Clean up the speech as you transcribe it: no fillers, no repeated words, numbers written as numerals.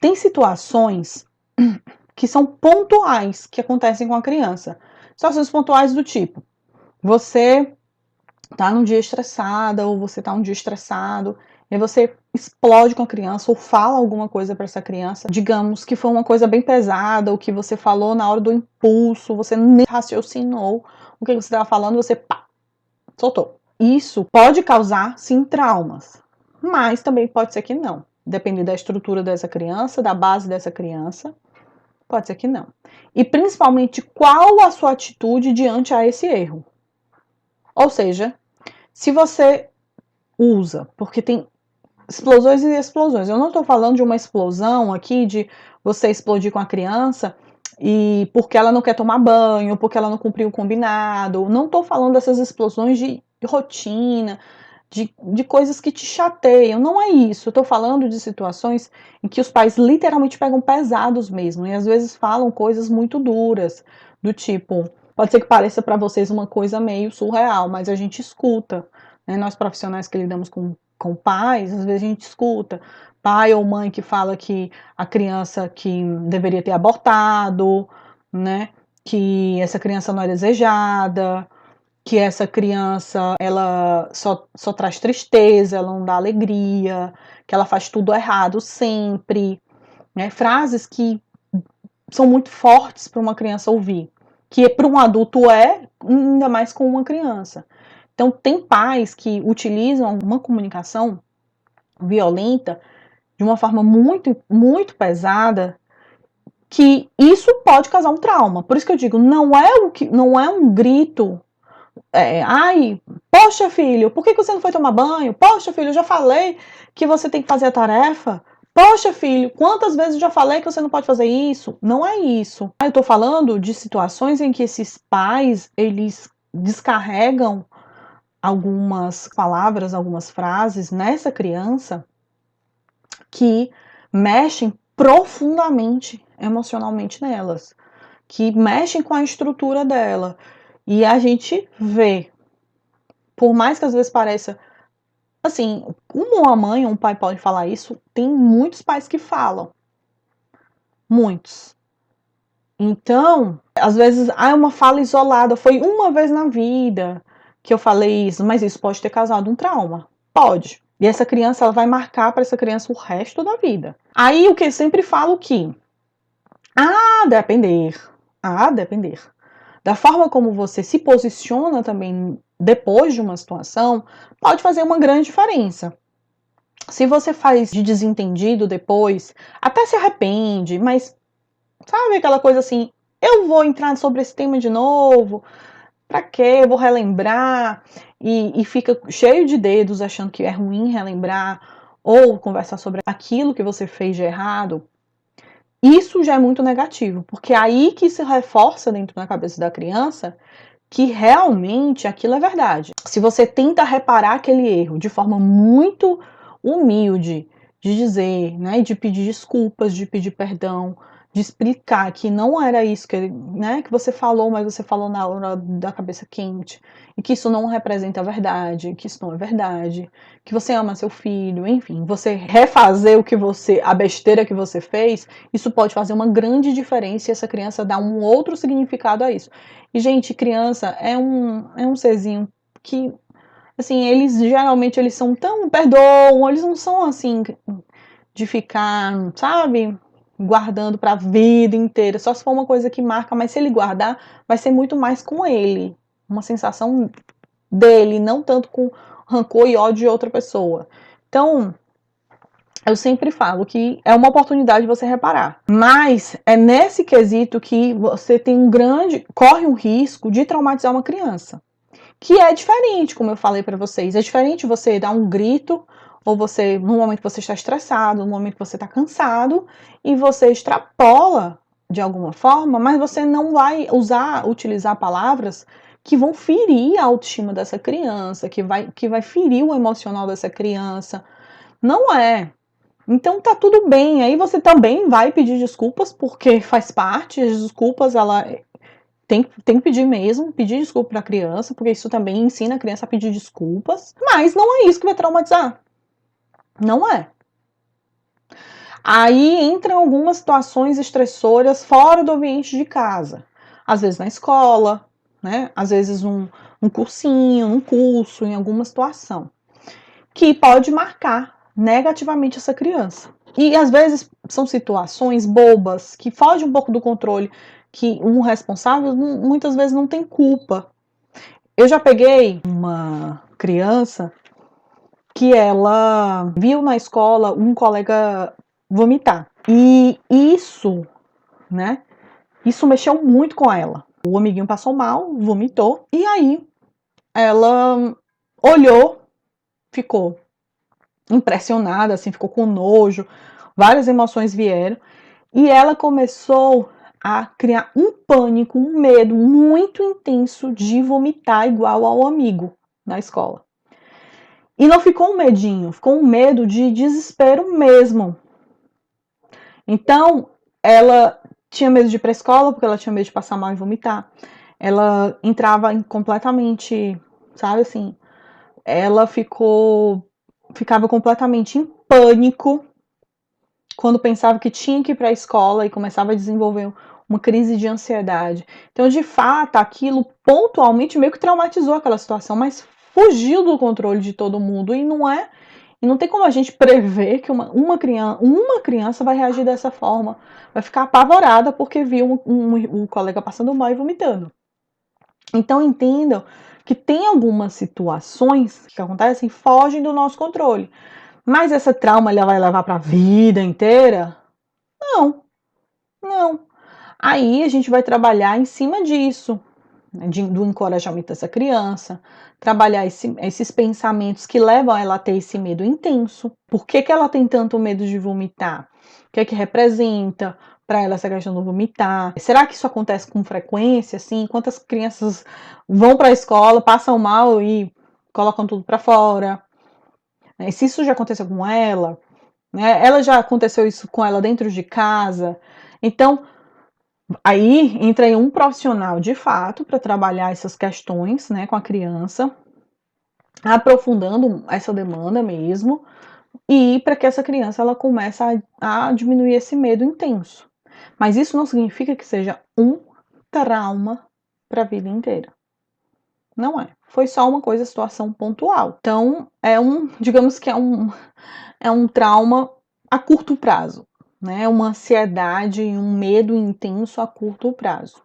Tem situações que são pontuais que acontecem com a criança. Situações pontuais do tipo, você tá num dia estressada, ou você tá um dia estressado, e você explode com a criança, ou fala alguma coisa para essa criança, digamos que foi uma coisa bem pesada, o que você falou na hora do impulso, você nem raciocinou o que você estava falando, você pá, soltou. Isso pode causar, sim, traumas, mas também pode ser que não. Depende da estrutura dessa criança, da base dessa criança, pode ser que não. E principalmente, qual a sua atitude diante a esse erro? Ou seja, se você usa, porque tem explosões e explosões. Eu não estou falando de uma explosão aqui de você explodir com a criança e porque ela não quer tomar banho, porque ela não cumpriu o combinado. Não estou falando dessas explosões de rotina, de coisas que te chateiam. Não é isso. Eu estou falando de situações em que os pais literalmente pegam pesados mesmo e às vezes falam coisas muito duras, do tipo, pode ser que pareça para vocês uma coisa meio surreal, mas a gente escuta, né? Nós profissionais que lidamos com pais, às vezes a gente escuta pai ou mãe que fala que a criança que deveria ter abortado, né? Que essa criança não é desejada, que essa criança ela só traz tristeza, ela não dá alegria, que ela faz tudo errado sempre, né? Frases que são muito fortes para uma criança ouvir, que para um adulto ainda mais com uma criança. Então tem pais que utilizam uma comunicação violenta de uma forma muito, muito pesada, que isso pode causar um trauma. Por isso que eu digo, não é um grito. Ai, poxa filho, por que você não foi tomar banho? Poxa filho, eu já falei que você tem que fazer a tarefa. Poxa filho, quantas vezes eu já falei que você não pode fazer isso? Não é isso. Eu tô falando de situações em que esses pais, eles descarregam algumas palavras, algumas frases nessa criança que mexem profundamente emocionalmente nelas, que mexem com a estrutura dela. E a gente vê, por mais que às vezes pareça, assim, uma mãe ou um pai pode falar isso, tem muitos pais que falam. Muitos. Então, às vezes, é uma fala isolada, foi uma vez na vida que eu falei isso, mas isso pode ter causado um trauma. Pode. E essa criança, ela vai marcar para essa criança o resto da vida. Aí, o que eu sempre falo que, depender, depender da forma como você se posiciona também depois de uma situação, pode fazer uma grande diferença. Se você faz de desentendido depois, até se arrepende, mas sabe aquela coisa assim, eu vou entrar sobre esse tema de novo, pra quê? Eu vou relembrar, e fica cheio de dedos achando que é ruim relembrar, ou conversar sobre aquilo que você fez de errado, isso já é muito negativo, porque é aí que se reforça dentro da cabeça da criança que realmente aquilo é verdade. Se você tenta reparar aquele erro de forma muito humilde, de dizer, né, de pedir desculpas, de pedir perdão, de explicar que não era isso que, né, que você falou, mas você falou na hora da cabeça quente, e que isso não representa a verdade, que isso não é verdade, que você ama seu filho, enfim, você refazer a besteira que você fez, isso pode fazer uma grande diferença e essa criança dá um outro significado a isso. E, gente, criança é um serzinho que, assim, eles geralmente eles são tão, perdoam, eles não são assim de ficar, sabe, guardando para a vida inteira, só se for uma coisa que marca, mas se ele guardar, vai ser muito mais com ele, uma sensação dele, não tanto com rancor e ódio de outra pessoa. Então, eu sempre falo que é uma oportunidade de você reparar. Mas é nesse quesito que você corre um risco de traumatizar uma criança. Que é diferente, como eu falei para vocês. É diferente você dar um grito, ou você, no momento que você está estressado, no momento que você está cansado, e você extrapola de alguma forma, mas você não vai utilizar palavras que vão ferir a autoestima dessa criança, que vai ferir o emocional dessa criança. Não é. Então tá tudo bem, aí você também vai pedir desculpas, porque faz parte, as desculpas, ela tem que pedir mesmo, pedir desculpa pra criança, porque isso também ensina a criança a pedir desculpas, mas não é isso que vai traumatizar, não é. Aí entram algumas situações estressoras fora do ambiente de casa. Às vezes na escola, né? Às vezes um cursinho, um curso, em alguma situação, que pode marcar negativamente essa criança. E às vezes são situações bobas, que fogem um pouco do controle, que um responsável muitas vezes não tem culpa. Eu já peguei uma criança que ela viu na escola um colega vomitar. E isso, né? Isso mexeu muito com ela. O amiguinho passou mal, vomitou, e aí ela olhou, ficou impressionada, assim, ficou com nojo, várias emoções vieram, e ela começou a criar um pânico, um medo muito intenso de vomitar igual ao amigo na escola. E não ficou um medinho, ficou um medo de desespero mesmo. Então, ela tinha medo de ir para a escola, porque ela tinha medo de passar mal e vomitar. Ela entrava completamente, sabe assim, ela ficava completamente em pânico quando pensava que tinha que ir para a escola e começava a desenvolver uma crise de ansiedade. Então, de fato, aquilo pontualmente meio que traumatizou aquela situação, mas fugiu do controle de todo mundo e não tem como a gente prever que uma criança vai reagir dessa forma, vai ficar apavorada porque viu um colega passando mal e vomitando. Então entendam que tem algumas situações que acontecem e fogem do nosso controle. Mas essa trauma ela vai levar para a vida inteira? Não, não. Aí a gente vai trabalhar em cima disso, né, do encorajamento dessa criança, trabalhar esses pensamentos que levam ela a ter esse medo intenso. Por que ela tem tanto medo de vomitar? O que representa para ela essa questão do vomitar? Será que isso acontece com frequência? Assim, quantas crianças vão para a escola, passam mal e colocam tudo para fora? Se isso já aconteceu com ela, né? Ela já aconteceu isso com ela dentro de casa. Então, aí entra aí um profissional de fato para trabalhar essas questões, né, com a criança, aprofundando essa demanda mesmo, e para que essa criança ela comece a diminuir esse medo intenso. Mas isso não significa que seja um trauma para a vida inteira. Não é. Foi só uma coisa, situação pontual. Então, digamos que é um trauma a curto prazo, né? Uma ansiedade e um medo intenso a curto prazo.